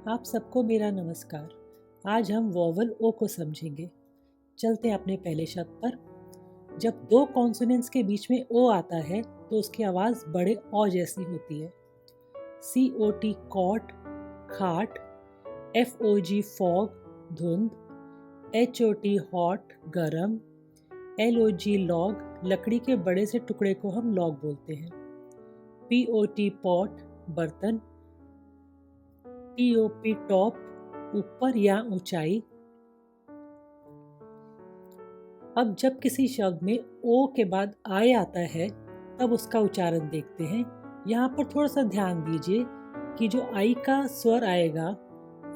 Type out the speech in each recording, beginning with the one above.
आप सबको मेरा नमस्कार। आज हम वोवल ओ को समझेंगे। चलते हैं अपने पहले शब्द पर। जब दो कॉन्सोनेंट्स के बीच में ओ आता है तो उसकी आवाज़ बड़े ओ जैसी होती है। COT कॉट, खाट, FOG फॉग, धुंध, HOT हॉट, गरम, LOG लॉग, लकड़ी के बड़े से टुकड़े को हम लॉग बोलते हैं। POT पॉट, बर्तन, TOP टॉप, ऊपर या ऊंचाई। अब जब किसी शब्द में ओ के बाद आय आता है तब उसका उच्चारण देखते हैं। यहाँ पर थोड़ा सा ध्यान दीजिए कि जो आई का स्वर आएगा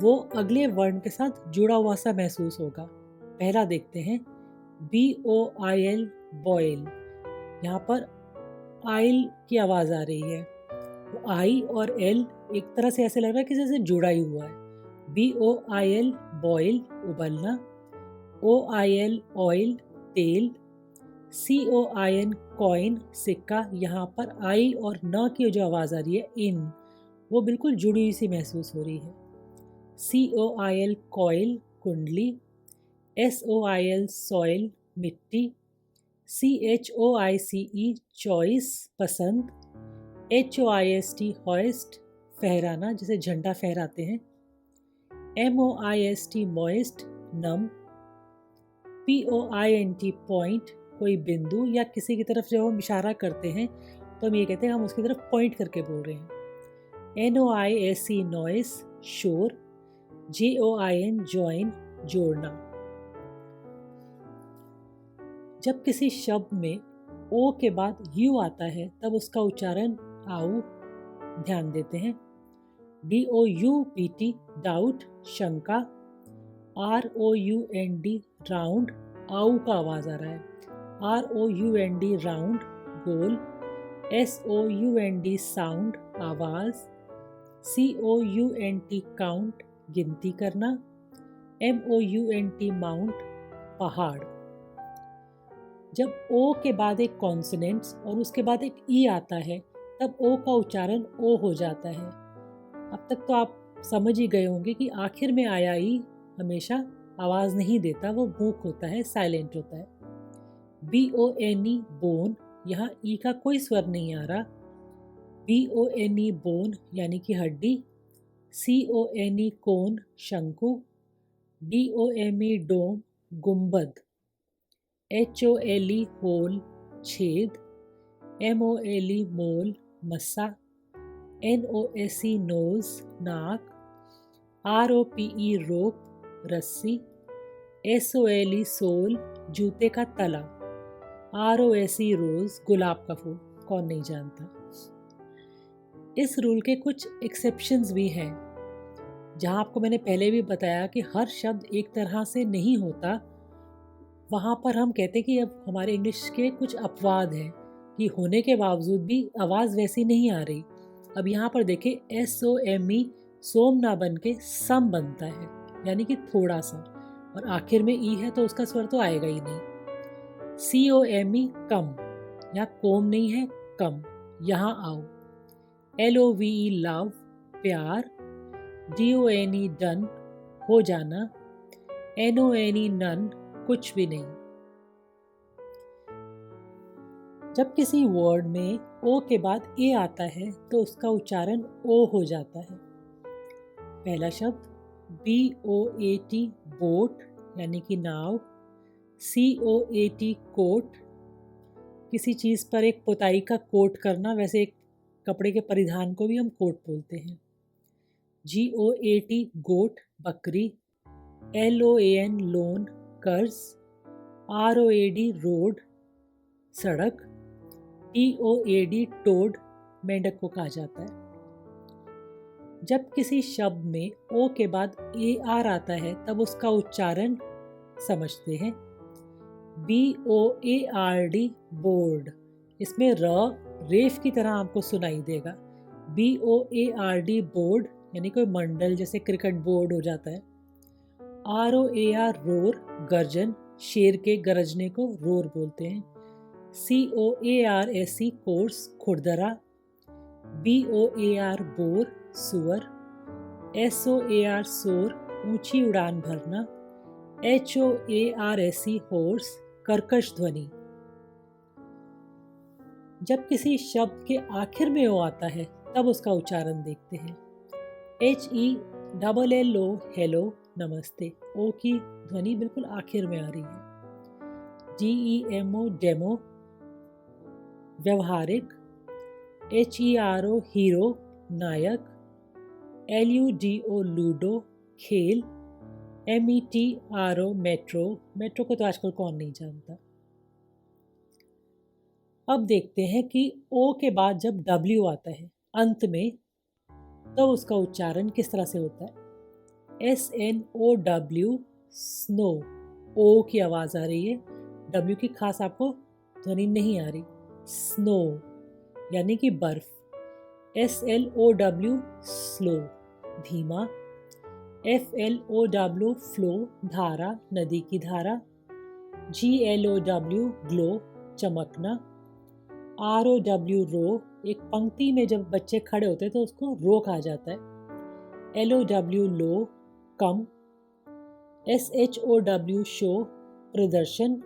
वो अगले वर्ण के साथ जुड़ा हुआ सा महसूस होगा। पहला देखते हैं, BOIL बॉयल। यहाँ पर आइल की आवाज़ आ रही है, तो आई और एल एक तरह से ऐसे लग रहा है कि जैसे जुड़ा ही हुआ है। BOIL बॉयल, उबलना, OIL ऑयल, तेल, COIN कॉइन, सिक्का। यहाँ पर आई और न की जो आवाज़ आ रही है इन, वो बिल्कुल जुड़ी हुई सी महसूस हो रही है। COIL कॉइल, कुंडली, SOIL सॉइल, मिट्टी, CHOICE चॉइस, पसंद, HOIST हॉइस्ट, फहराना, जैसे झंडा फहराते हैं, MOIST मॉइस्ट, नम, POINT पॉइंट, कोई बिंदु या किसी की तरफ जब हम इशारा करते हैं तो हम ये कहते हैं हम उसकी तरफ पॉइंट करके बोल रहे हैं। NOISE नॉइस, शोर, JOIN जॉइन, जोड़ना। जब किसी शब्द में ओ के बाद यू आता है तब उसका उच्चारण आउ, ध्यान देते हैं। DOUBT डाउट, शंका, ROUND राउंड, आउ का आवाज़ आ रहा है। ROUND राउंड, गोल, SOUND साउंड, आवाज़, COUNT काउंट, गिनती करना, MOUNT माउंट, पहाड़। जब ओ के बाद एक कॉन्सोनेंट्स और उसके बाद एक ई आता है तब ओ का उच्चारण ओ हो जाता है। अब तक तो आप समझ ही गए होंगे कि आखिर में आया ई हमेशा आवाज़ नहीं देता, वो मूक होता है, साइलेंट होता है। BONE बोन, यहाँ ई का कोई स्वर नहीं आ रहा। BONE बोन यानी कि हड्डी, CONE कोन, शंकु, DOME डोम, गुंबद, HOLE होल, छेद, MOLE मोल, मस्सा, NOSE नोज, नाक, ROPE रोप, रस्सी, SOLE सोल, जूते का तला, ROSE रोज, गुलाब का फूल, कौन नहीं जानता। इस रूल के कुछ एक्सेप्शंस भी हैं, जहाँ आपको मैंने पहले भी बताया कि हर शब्द एक तरह से नहीं होता। वहाँ पर हम कहते हैं कि अब हमारे इंग्लिश के कुछ अपवाद हैं कि होने के बावजूद भी आवाज़ वैसी नहीं आ रही। अब यहाँ पर देखें, SOME सोम ना बन के सम बनता है, यानी कि थोड़ा सा, और आखिर में ई है तो उसका स्वर तो आएगा ही नहीं। COME कम, यहाँ कोम नहीं है, कम, यहाँ आओ। LOVE लव, प्यार, DONE डन, हो जाना, NONE नन, कुछ भी नहीं। जब किसी वर्ड में ओ के बाद ए आता है तो उसका उच्चारण ओ हो जाता है। पहला शब्द BOAT बोट यानी कि नाव, COAT कोट, किसी चीज़ पर एक पुताई का कोट करना, वैसे एक कपड़े के परिधान को भी हम कोट बोलते हैं। GOAT गोट, बकरी, LOAN लोन, कर्ज, ROAD रोड, सड़क, TOAD टोड, मेंढक को कहा जाता है। जब किसी शब्द में ओ के बाद AR आता है तब उसका उच्चारण समझते हैं। BOARD बोर्ड, इसमें रेफ की तरह आपको सुनाई देगा। BOARD बोर्ड यानी कोई मंडल, जैसे क्रिकेट बोर्ड हो जाता है। ROAR रोर, गर्जन, शेर के गरजने को रोर बोलते हैं। COARSE कोर्स, खुरदरा, BOAR बोर, सुअर, SOAR सोर, ऊंची उड़ान भरना। HOARSE होर्स, कर्कश ध्वनि। जब किसी शब्द के आखिर में ओ आता है तब उसका उच्चारण देखते हैं। HELLO हेलो, नमस्ते, ओ की ध्वनि बिल्कुल आखिर में आ रही है। DEMO डेमो, व्यवहारिक। HERO हीरो, नायक। LUDO लूडो, खेल। METRO मेट्रो, मेट्रो को तो आजकल कौन नहीं जानता। अब देखते हैं कि ओ के बाद जब W आता है अंत में तो उसका उच्चारण किस तरह से होता है। SNOW स्नो, ओ की आवाज़ आ रही है, W की खास आपको ध्वनि नहीं आ रही। स्नो यानी कि बर्फ। SLOW स्लो, धीमा। FLOW फ्लो, धारा, नदी की धारा। GLOW ग्लो, चमकना। ROW रो, एक पंक्ति में जब बच्चे खड़े होते हैं तो उसको रो कहा जाता है। LOW लो, कम। SHOW शो, प्रदर्शन।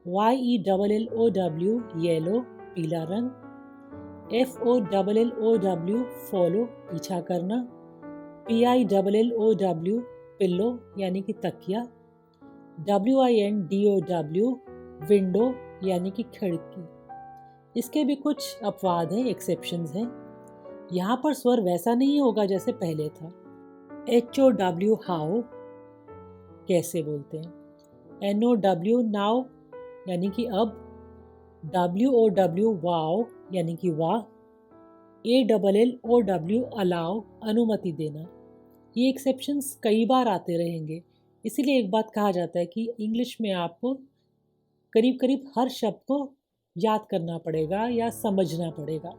YELLOW येलो, पीला रंग। FOLLOW फॉलो, पीछा करना। PILLOW पिल्लो यानी कि तकिया। WINDOW विंडो यानी कि खिड़की। इसके भी कुछ अपवाद हैं, एक्सेप्शंस हैं। यहाँ पर स्वर वैसा नहीं होगा जैसे पहले था। HOW हाउ, कैसे बोलते हैं। NOW नाउ यानी कि अब। WOW वाओ यानी कि वाह। ALLOW अलाउ, अनुमति देना। ये एक्सेप्शंस कई बार आते रहेंगे, इसीलिए एक बात कहा जाता है कि इंग्लिश में आपको करीब करीब हर शब्द को याद करना पड़ेगा या समझना पड़ेगा।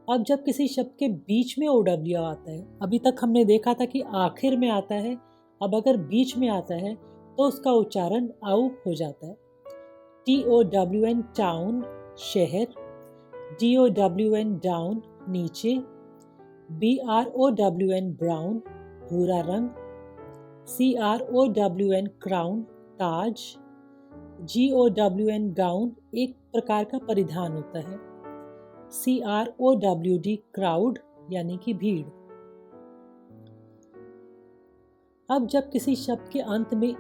अब जब किसी शब्द के बीच में OW आता है, अभी तक हमने देखा था कि आखिर में आता है, अब अगर बीच में आता है तो उसका उच्चारण आउ हो जाता है। TOWN टाउन, शहर। DOWN डाउन, नीचे। BROWN ब्राउन, भूरा रंग। CROWN क्राउन, ताज। GOWN गाउन, एक प्रकार का परिधान होता है। CROWD क्राउड यानी कि भीड़। अब जब किसी शब्द के अंत में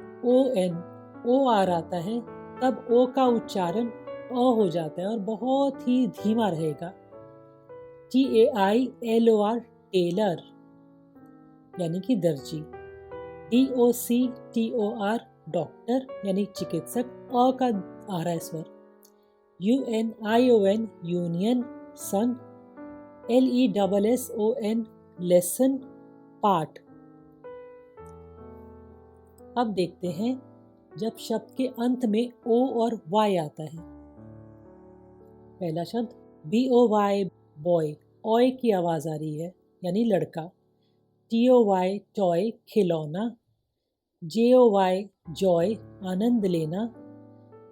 OR आता है तब ओ का उच्चारण अ हो जाता है और बहुत ही धीमा रहेगा। TAILOR टेलर यानी कि दर्जी। DOCTOR डॉक्टर यानी चिकित्सक, अ का आ रहा है स्वर। UNION यूनियन, संघ। LESSON लेसन, पाठ। अब देखते हैं जब शब्द के अंत में O और Y आता है। पहला शब्द BOY बॉय, ऑय की आवाज़ आ रही है यानी लड़का। TOY टॉय, खिलौना। JOY जॉय, आनंद लेना।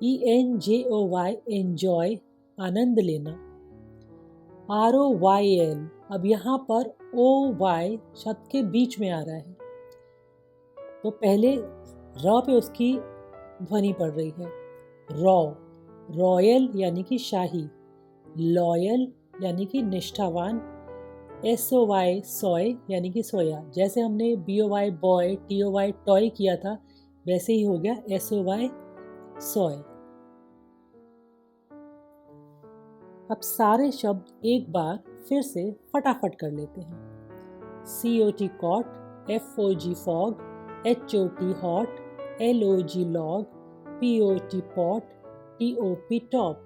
ENJOY एंजॉय, आनंद लेना। ROYL, अब यहाँ पर OY शब्द के बीच में आ रहा है तो पहले र पे उसकी ध्वनि पड़ रही है। रॉ, रॉयल यानी कि शाही। लॉयल यानी कि निष्ठावान। SOY सोय यानी कि सोया। जैसे हमने BOY बॉय, TOY टॉय किया था वैसे ही हो गया SOY सोय। अब सारे शब्द एक बार फिर से फटाफट कर लेते हैं। COT cot, FOG fog, HOT hot, LOG log, POT pot, TOP top.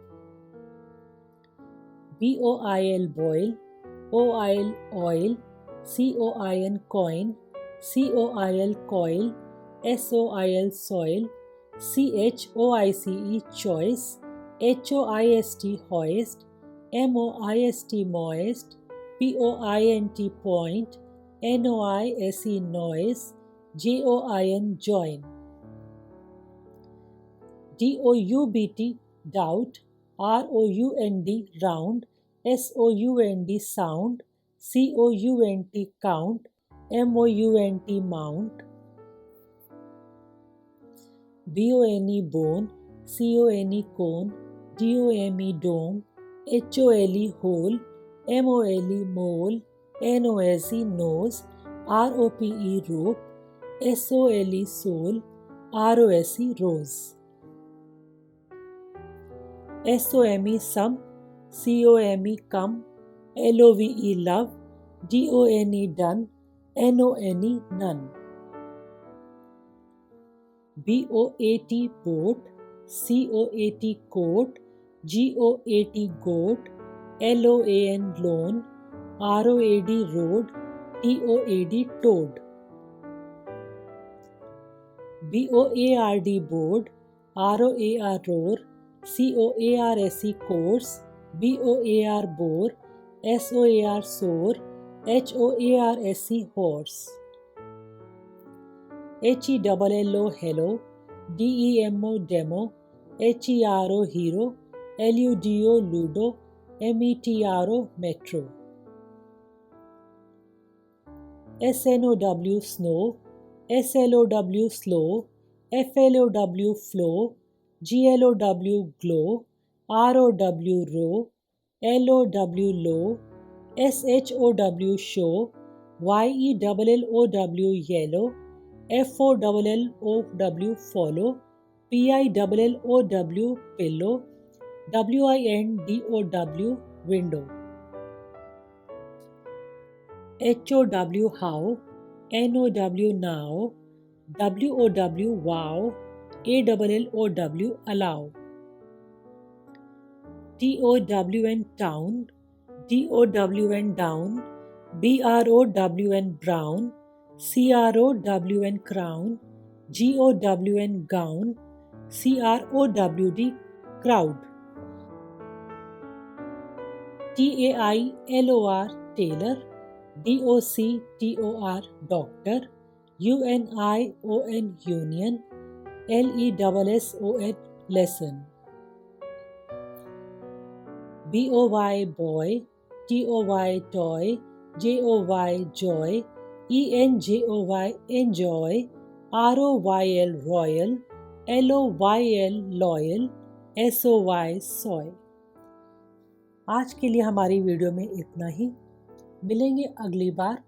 BOIL boil, OIL oil, COIN coin, COIL coil, SOIL soil, CHOICE choice, HOIST hoist, MOIST moist, POINT point, NOISE noise, JOIN join. DOUBT doubt, ROUND round, SOUND sound, COUNT count, MOUNT mount, BONE bone, CONE cone, DOME dome, HOLE hole, MOLE mole, NOSE nose, ROPE rope, SOLE soul, ROSE rose. SOME sum, COME come, LOVE love, DONE done, NONE none. BOAT boat, COAT coat, GOAT goat, LOAN loan, ROAD road, TOAD toad. BOARD board, ROAR roar, COARSE course, BOAR bore, SOAR soar, HOARSE horse. HELLO hello, DEMO demo, HERO hero, LUDO ludo, METRO metro. SNOW snow, SLOW slow, FLOW flow, GLOW glow, ROW row, LOW low, SHOW show, YELLOW yellow, FOLLOW follow, PILLOW pillow, WINDOW window. HOW how, NOW now, WOW wow, ALLOW allow. TOWN town, DOWN down, BROWN brown, CROWN crown, GOWN gown, CROWD crowd. TAILOR tailor, DOCTOR doctor, UNION union, LESSON lesson. BOY boy, TOY toy, JOY joy, ENJOY enjoy, ROYL royal, LOYL loyal, SOY soy. आज के लिए हमारी video में इतना ही। मिलेंगे अगली बार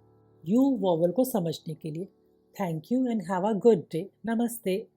you vowel को समझने के लिए। Thank you and have a good day. नमस्ते।